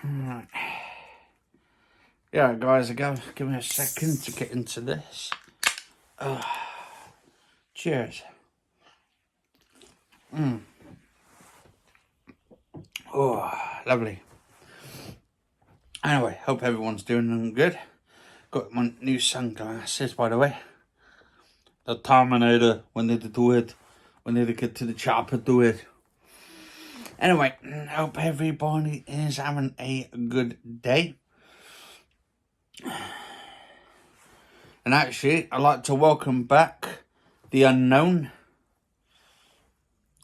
Right. Yeah, guys, give me a second to get into this. Cheers. Oh, lovely. Anyway, hope everyone's doing good. Got my new sunglasses, by the way. The Terminator, when they do it, when they get to the chopper, do it. Anyway, hope everybody is having a good day. And actually, I'd like to welcome back the unknown.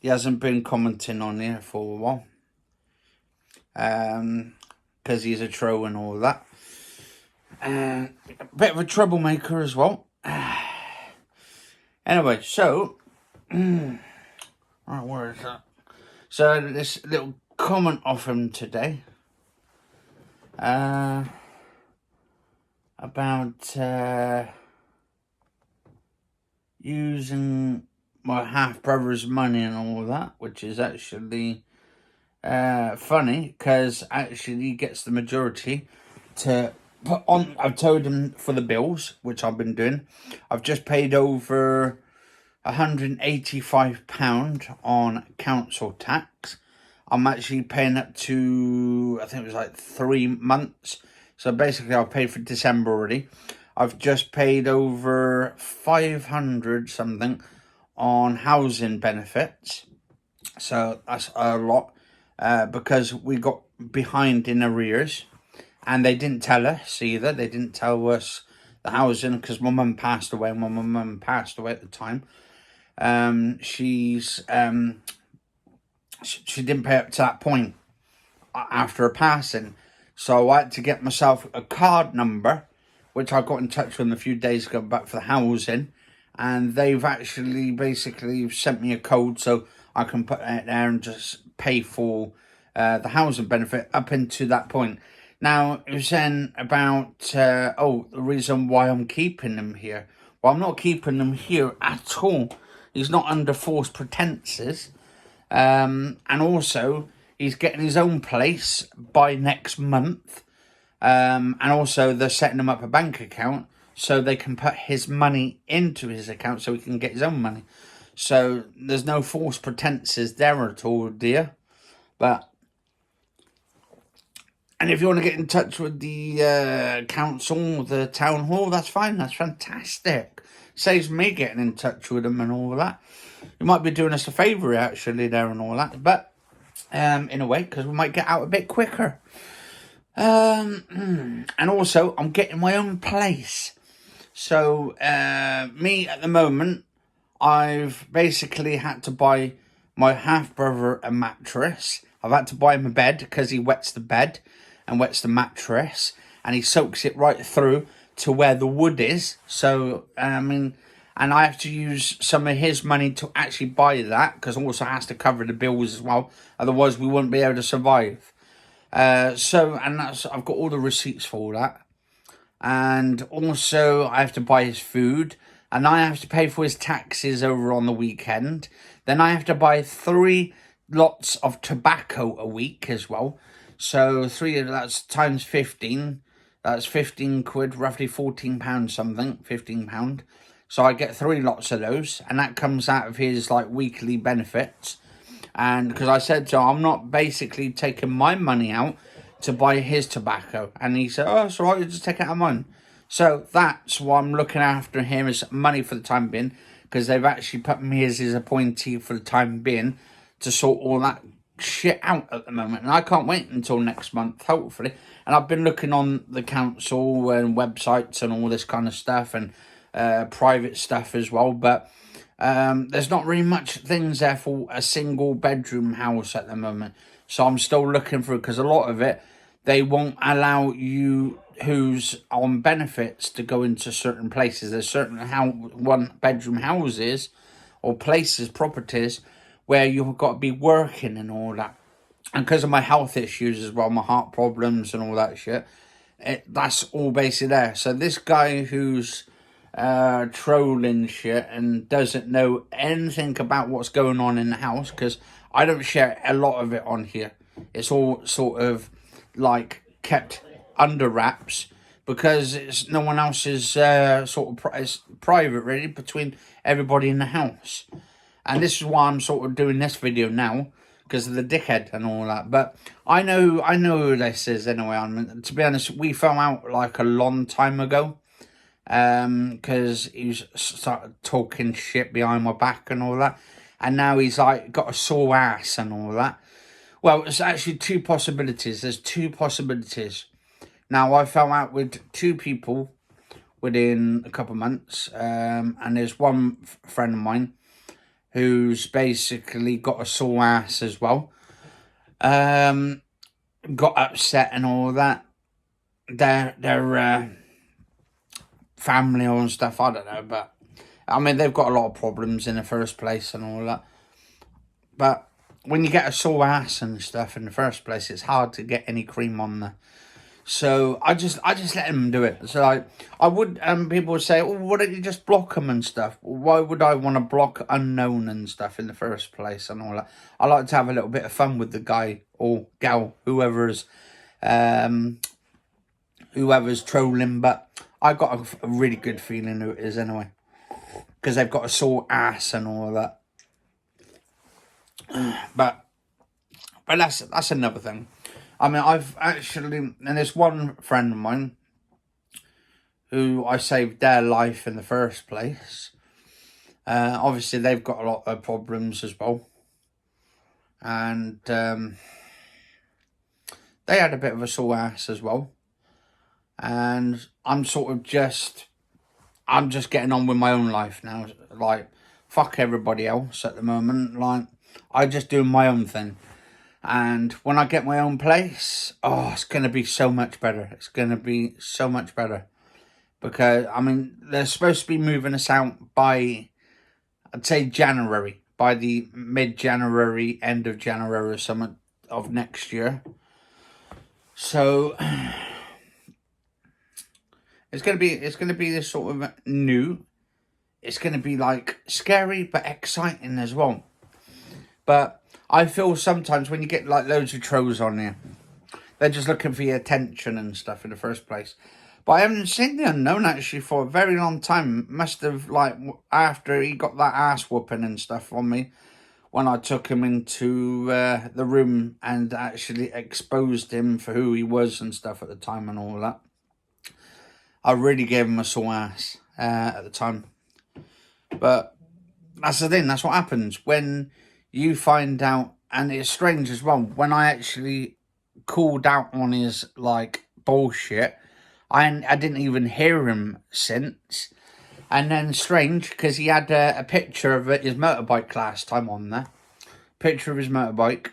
He hasn't been commenting on here for a while. Because he's a troll and all that. A bit of a troublemaker as well. Anyway, so... right, where is that? So, this little comment off him today. About using my half-brother's money and all that, which is actually funny, because actually he gets the majority to put on. I've told him for the bills, which I've been doing. I've just paid over £185 on council tax. I'm actually paying up to, I think it was like 3 months. So basically I've paid for December already. I've just paid over 500 something on housing benefits. So that's a lot, because we got behind in arrears. And they didn't tell us either. They didn't tell us the housing, because my mum passed away. When my mum passed away at the time, she didn't pay up to that point after her passing. So I had to get myself a card number, which I got in touch with them a few days ago back for the housing. And they've actually basically sent me a code so I can put it there and just pay for the housing benefit up into that point. Now, it was then about, the reason why I'm keeping him here. Well, I'm not keeping him here at all. He's not under false pretenses. And also, he's getting his own place by next month. And also, they're setting him up a bank account so they can put his money into his account so he can get his own money. So, there's no false pretenses there at all, dear. And if you want to get in touch with the council, the town hall, that's fine. That's fantastic. Saves me getting in touch with them and all that. You might be doing us a favour, actually, there and all that. But, in a way, because we might get out a bit quicker. And also, I'm getting my own place. So, me, at the moment, I've basically had to buy my half-brother a mattress. I've had to buy him a bed because he wets the bed and wets the mattress, and he soaks it right through to where the wood is. So, and I have to use some of his money to actually buy that, because also has to cover the bills as well. Otherwise, we wouldn't be able to survive. I've got all the receipts for all that. And also, I have to buy his food, and I have to pay for his taxes over on the weekend. Then I have to buy 3 lots of tobacco a week as well. So that's times 15. That's 15 quid, roughly £14 something, £15. So I get 3 lots of those, and that comes out of his weekly benefits. And because I said so, I'm not basically taking my money out to buy his tobacco. And he said, oh, it's all right, you just take it out of mine. So that's why I'm looking after him, as money for the time being, because they've actually put me as his appointee for the time being to sort all that shit out at the moment. And I can't wait until next month, hopefully. And I've been looking on the council and websites and all this kind of stuff, and private stuff as well. But there's not really much things there for a single bedroom house at the moment. So I'm still looking for it, because a lot of it, they won't allow you who's on benefits to go into certain places. There's certain 1-bedroom houses or places, properties, where you've got to be working and all that. And because of my health issues as well, my heart problems and all that shit, that's all basically there. So this guy who's trolling shit and doesn't know anything about what's going on in the house, because I don't share a lot of it on here. It's all sort of like kept under wraps because it's no one else's it's private really between everybody in the house. And this is why I'm sort of doing this video now, because of the dickhead and all that. But I know who this is anyway. I mean, to be honest, we fell out like a long time ago. Because he started talking shit behind my back and all that. And now he's like got a sore ass and all that. Well, it's actually two possibilities. There's two possibilities. Now, I fell out with two people within a couple of months. And there's one friend of mine who's basically got a sore ass as well. Got upset and all that. Their family and stuff, I don't know. But, I mean, they've got a lot of problems in the first place and all that. But when you get a sore ass and stuff in the first place, it's hard to get any cream on there. So I just let them do it. So I would, people would say, oh, why don't you just block them and stuff? Why would I want to block unknown and stuff in the first place and all that? I like to have a little bit of fun with the guy or gal, whoever's trolling. But I got a really good feeling who it is anyway, because they've got a sore ass and all that. But that's another thing. I mean, I've actually, and there's one friend of mine who I saved their life in the first place. Obviously, they've got a lot of problems as well. And they had a bit of a sore ass as well. And I'm just getting on with my own life now. Like, fuck everybody else at the moment. Like, I just do my own thing. And when I get my own place, oh, it's going to be so much better. It's going to be so much better. Because, I mean, they're supposed to be moving us out by, I'd say January. By the mid-January, end of January or something of next year. So, it's going to be this sort of new. It's going to be like scary but exciting as well. But I feel sometimes when you get like loads of trolls on here, they're just looking for your attention and stuff in the first place. But I haven't seen the unknown actually for a very long time. Must have like after he got that ass whooping and stuff on me, when I took him into the room and actually exposed him for who he was and stuff at the time and all that. I really gave him a sore ass at the time. But that's the thing, that's what happens when you find out. And it's strange as well, when I actually called out on his like bullshit, I didn't even hear him since. And then strange, because he had a picture of his motorbike last time on there. Picture of his motorbike.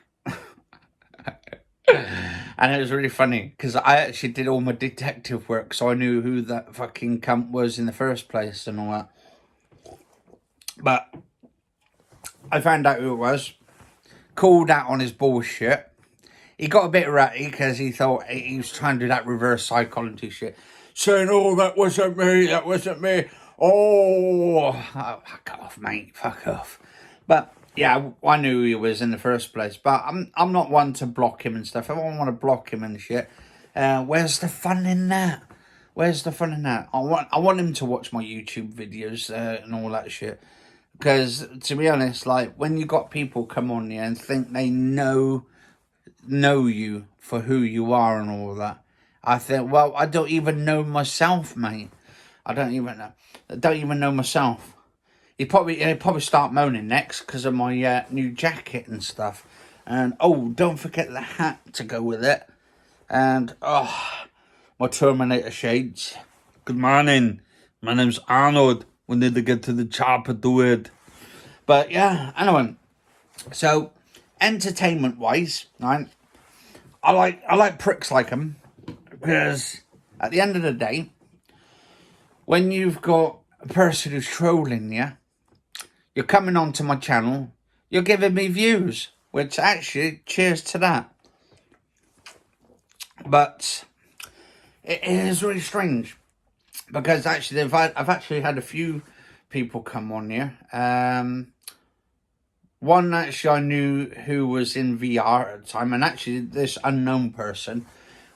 And it was really funny, because I actually did all my detective work, so I knew who that fucking cunt was in the first place and all that. But I found out who it was. Called out on his bullshit. He got a bit ratty because he thought he was trying to do that reverse psychology shit. Saying, oh, that wasn't me. Oh, fuck off, mate, fuck off. But, yeah, I knew who he was in the first place. But I'm not one to block him and stuff. I don't want to block him and shit. Where's the fun in that? Where's the fun in that? I want him to watch my YouTube videos and all that shit. Because, to be honest, like, when you got people come on here and think they know you for who you are and all that, I think, well, I don't even know myself, mate. I don't even know myself. He'd probably start moaning next because of my new jacket and stuff. And, oh, don't forget the hat to go with it. And, oh, my Terminator shades. Good morning. My name's Arnold. We need to get to the chopper to it. But yeah, anyway. So, entertainment-wise, right? I like pricks like him, because at the end of the day, when you've got a person who's trolling you, you're coming onto my channel, you're giving me views, which actually, cheers to that. But it is really strange. Because actually, I've actually had a few people come on here. One actually I knew who was in VR at the time, and actually this unknown person,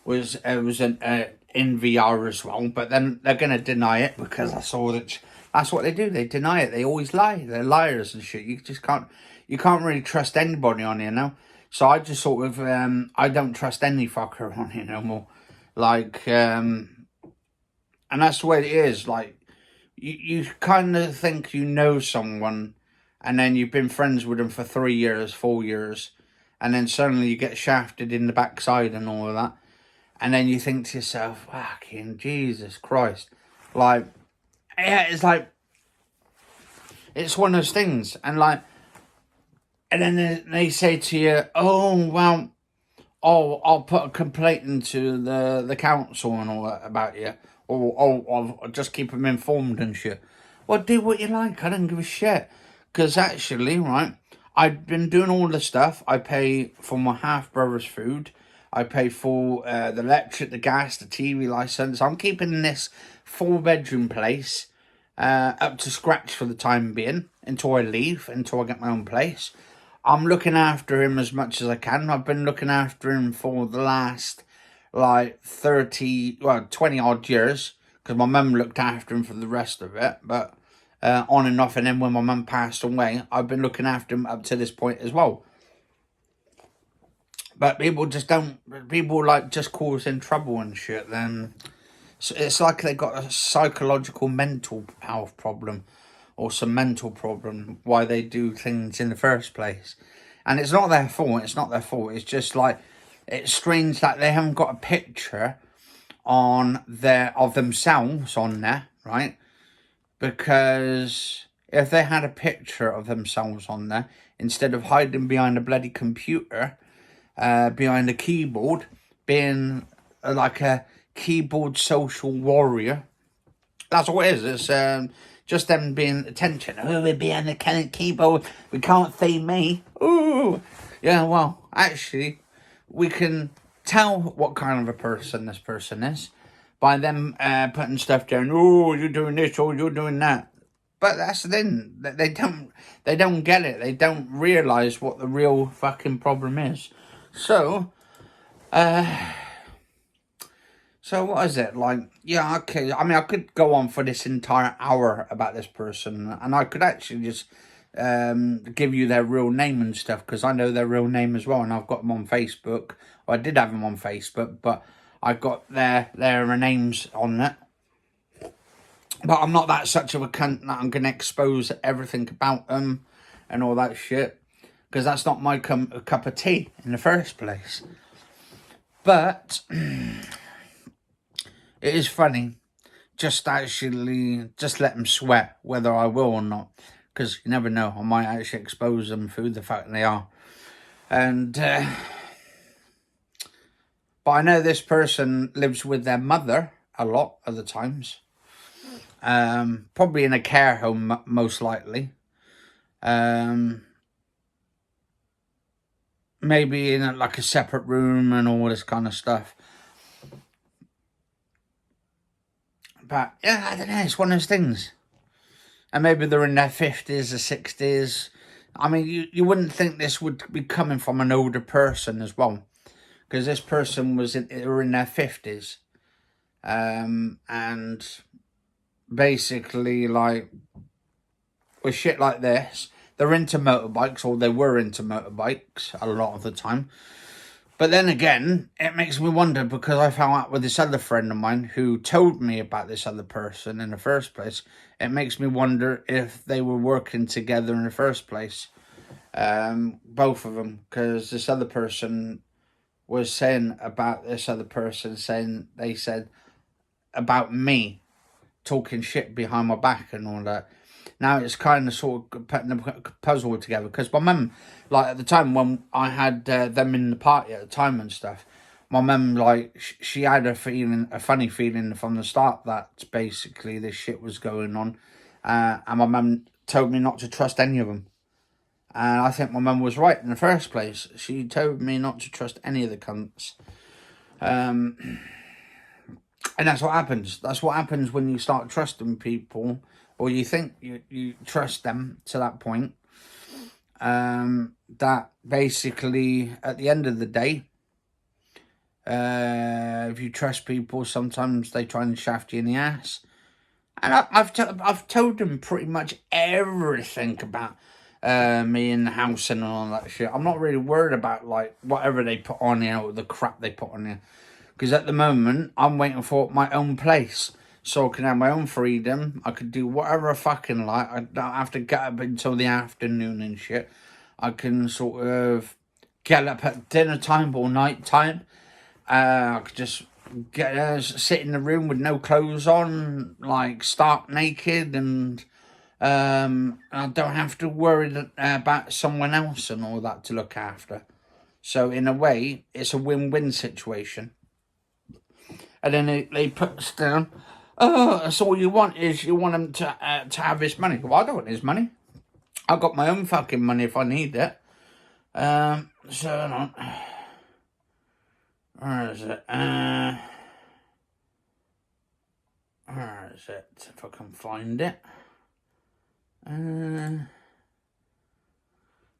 was in VR as well, but then they're gonna deny it because I saw that that's what they do. They deny it. They always lie. They're liars and shit. You can't really trust anybody on here now. So I just sort of I don't trust any fucker on here no more. Like and that's the way it is. Like you kind of think you know someone, and then you've been friends with them for 3 years, 4 years, and then suddenly you get shafted in the backside and all of that. And then you think to yourself, fucking Jesus Christ. Like, yeah, it's like, it's one of those things. And like, and then they say to you, oh, well, I'll put a complaint into the council and all that about you. Or I'll just keep them informed and shit. Well, do what you like. I don't give a shit. Because actually, right, I've been doing all the stuff. I pay for my half-brother's food. I pay for the electric, the gas, the TV license. I'm keeping this 4-bedroom place up to scratch for the time being until I leave, until I get my own place. I'm looking after him as much as I can. I've been looking after him for the last, 20 odd years, because my mum looked after him for the rest of it. But on and off, and then when my mum passed away, I've been looking after him up to this point as well. But people just just causing trouble and shit. Then it's like they got a psychological mental health problem or some mental problem why they do things in the first place. And it's not their fault. It's not their fault. It's just like, it's strange that they haven't got a picture of themselves on there, right? Because if they had a picture of themselves on there, instead of hiding behind a bloody computer, behind a keyboard, being like a keyboard social warrior. That's what it is. It's just them being attention. Oh, we're behind the keyboard. We can't see me. Ooh. Yeah, well, actually, we can tell what kind of a person this person is by them putting stuff down. Oh, you're doing this, or you're doing that. But that's the thing. They don't get it. They don't realise what the real fucking problem is. So what is it? Like, yeah, okay. I mean, I could go on for this entire hour about this person, and I could actually just give you their real name and stuff, because I know their real name as well, and I've got them on Facebook. Well, I did have them on Facebook, but I got their names on it. But I'm not that such of a cunt that I'm going to expose everything about them and all that shit, because that's not my cup of tea in the first place. But it is funny, just let them sweat whether I will or not, because you never know, I might actually expose them through the fact that they are. And but I know this person lives with their mother a lot of the times, probably in a care home most likely. Maybe in like a separate room and all this kind of stuff. But yeah, I don't know, it's one of those things. And maybe they're in their 50s or 60s. I mean, you wouldn't think this would be coming from an older person as well, because this person were in their 50s. And basically, like, with shit like this, they're into motorbikes, or they were into motorbikes a lot of the time. But then again, it makes me wonder, because I found out with this other friend of mine who told me about this other person in the first place. It makes me wonder if they were working together in the first place. Both of them, because this other person was saying about this other person, they said about me talking shit behind my back and all that. Now it's kind of sort of putting the puzzle together, because my mum, like at the time when I had them in the party at the time and stuff, my mum, like, she had a funny feeling from the start that basically this shit was going on, and my mum told me not to trust any of them. And I think my mum was right in the first place. She told me not to trust any of the cunts. And that's what happens. That's what happens when you start trusting people, or you think you trust them to that point. That basically, at the end of the day, If you trust people, sometimes they try and shaft you in the ass. And I've told them pretty much everything about me in the house and all that shit. I'm not really worried about like whatever they put on here or the crap they put on here. Because at the moment, I'm waiting for my own place. So I can have my own freedom. I could do whatever I fucking like. I don't have to get up until the afternoon and shit. I can sort of get up at dinner time or night time. I could just sit in the room with no clothes on, like stark naked, and I don't have to worry about someone else and all that to look after. So in a way, it's a win-win situation. And then they put us down. Oh, that's all you want is you want him to have his money. Well, I don't want his money. I got my own fucking money if I need it. So hang on. Where is it? Where is it? If I can find it.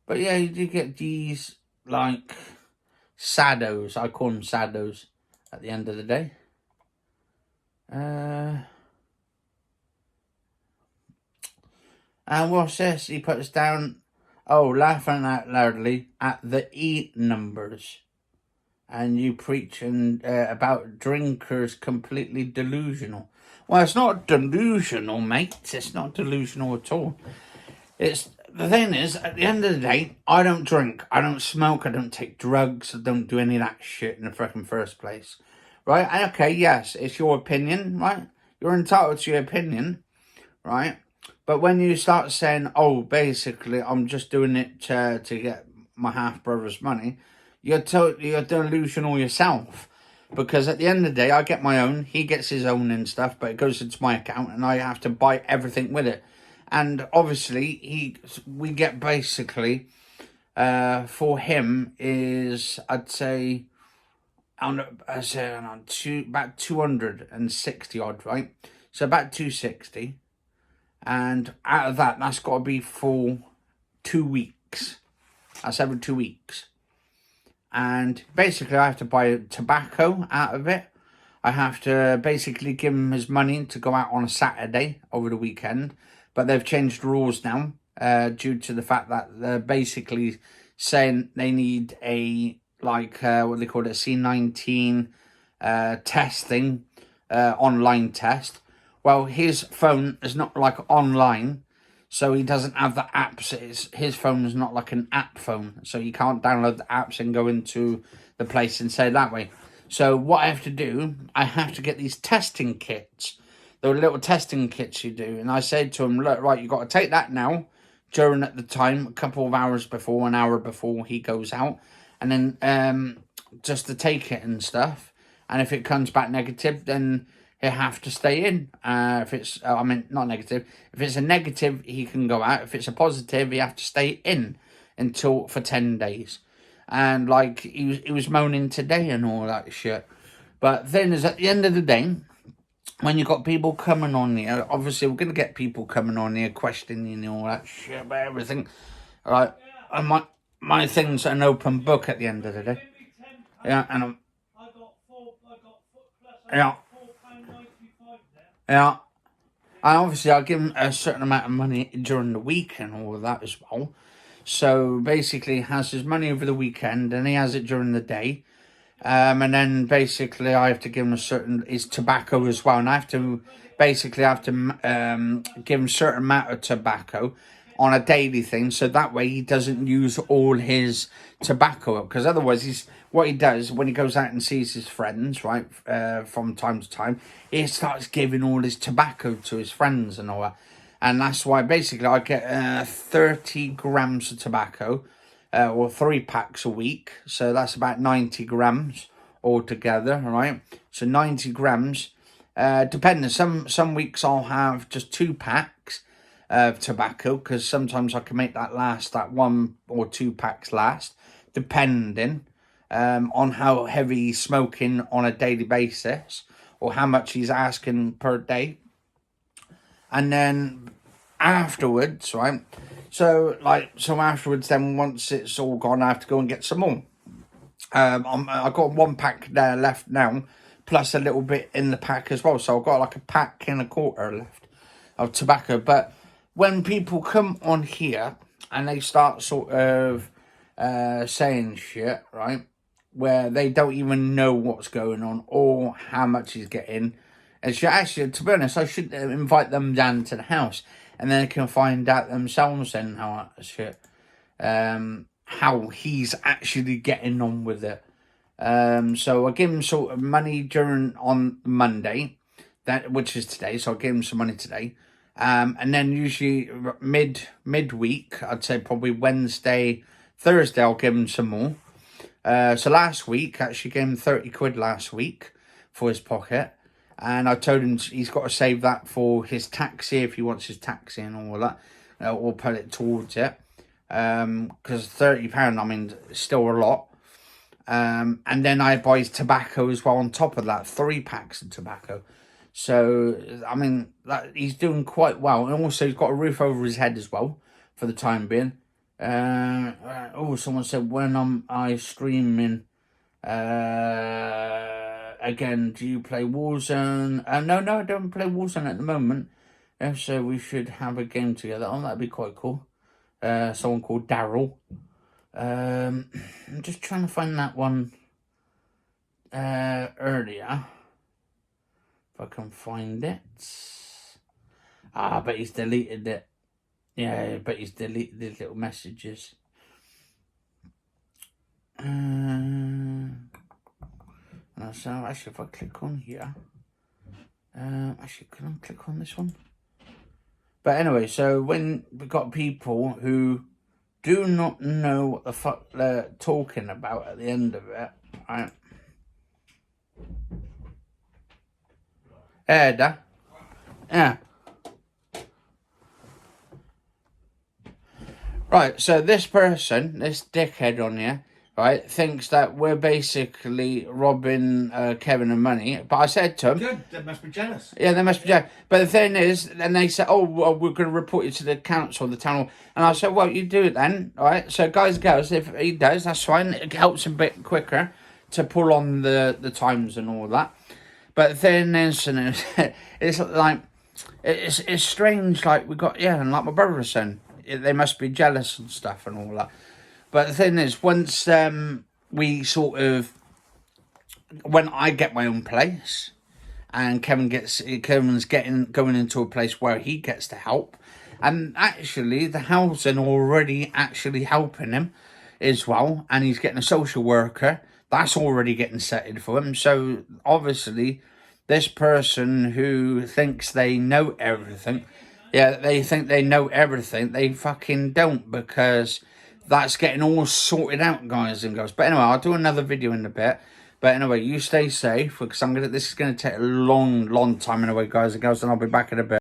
But yeah, you do get these like saddos. I call them saddos at the end of the day. And what's this? He puts down, oh, laughing out loudly at the E numbers. And you preaching about drinkers completely delusional. Well, it's not delusional, mate. It's not delusional at all. It's the thing is, at the end of the day, I don't drink, I don't smoke, I don't take drugs, I don't do any of that shit in the fucking first place. Right? And okay, yes, it's your opinion, right? You're entitled to your opinion, right? But when you start saying, oh, basically, I'm just doing it to get my half-brother's money, you're delusional yourself. Because at the end of the day, I get my own, he gets his own and stuff, but it goes into my account and I have to buy everything with it. And obviously, we get basically, for him, is, I'd say, about 260 odd, right? So about 260. And out of that, that's got to be for 2 weeks. That's every 2 weeks. And basically, I have to buy tobacco out of it. I have to basically give him his money to go out on a Saturday over the weekend. But they've changed the rules now due to the fact that they're basically saying they need a, like, what they call it, a C19 testing, online test. Well, his phone is not like online, so he doesn't have the apps. His phone is not like an app phone, so you can't download the apps and go into the place and say that way. So what I have to do, I have to get these testing kits, the little testing kits you do. And I said to him, look, right, you got to take that now, during at the time, a couple of hours before, an hour before he goes out. And then just to take it and stuff. And if it comes back negative, then he'll have to stay in. If it's, not negative. If it's a negative, he can go out. If it's a positive, he have to stay in for 10 days. And like he was moaning today and all that shit. But then is at the end of the day, when you got people coming on here, obviously we're gonna get people coming on here questioning all that shit about everything. Right, and my thing's an open book at the end of the day. Yeah, and yeah. Yeah. And obviously I give him a certain amount of money during the week and all of that as well. So basically he has his money over the weekend and he has it during the day. And then basically I have to give him his tobacco as well. And I have to give him a certain amount of tobacco on a daily thing. So that way he doesn't use all his tobacco up. Because otherwise what he does when he goes out and sees his friends, right, from time to time, he starts giving all his tobacco to his friends and all that. And that's why basically I get 30 grams of tobacco, or 3 packs a week. So that's about 90 grams altogether, right? So 90 grams, depending. Some weeks I'll have just 2 packs of tobacco, because sometimes I can make that 1 or 2 packs last, depending on how heavy he's smoking on a daily basis, or how much he's asking per day. And then afterwards, right? So afterwards, then once it's all gone, I have to go and get some more. I've got 1 pack there left now, plus a little bit in the pack as well. So I've got like a pack and a quarter left of tobacco. But when people come on here and they start sort of saying shit, right, where they don't even know what's going on or how much he's getting, and actually, to be honest, I should invite them down to the house, and then they can find out themselves and how he's actually getting on with it. So I give him sort of money on Monday, which is today. So I give him some money today, and then usually midweek, I'd say probably Wednesday, Thursday, I'll give him some more. So last week, actually gave him 30 quid last week for his pocket. And I told him he's got to save that for his taxi if he wants his taxi and all that. Or put it towards it. Because £30, I mean, it's still a lot. And then I buy his tobacco as well on top of that. 3 packs of tobacco. So, I mean, he's doing quite well. And also he's got a roof over his head as well for the time being. Someone said, when I streaming again, do you play Warzone? No, I don't play Warzone at the moment. So we should have a game together. Oh, that'd be quite cool. Someone called Daryl. I'm just trying to find that one earlier. If I can find it. But he's deleted it. Yeah, but he's deleted his little messages. So actually, if I click on here, actually, can I click on this one? But anyway, so when we've got people who do not know what the fuck they're talking about at the end of it, right? Yeah. Right, so this person, this dickhead on here, right, thinks that we're basically robbing Kevin of money. But I said to him... Good, they must be jealous. Yeah, they must be jealous. But the thing is, then they said, oh, well, we're going to report you to the council, the town hall. And I said, well, you do it then, right? So guys, girls, if he does, that's fine. It helps a bit quicker to pull on the times and all that. But the thing is, it's like, it's strange, like we got, and like my brother was saying, they must be jealous and stuff and all that. But the thing is, once we sort of, when I get my own place, and Kevin's going into a place where he gets to help, and actually the housing already actually helping him as well, and he's getting a social worker that's already getting settled for him. So obviously, this person who thinks they know everything. Yeah, they think they know everything. They fucking don't, because that's getting all sorted out, guys and girls. But anyway, I'll do another video in a bit. But anyway, you stay safe, because this is gonna take a long time anyway, guys and girls, and I'll be back in a bit.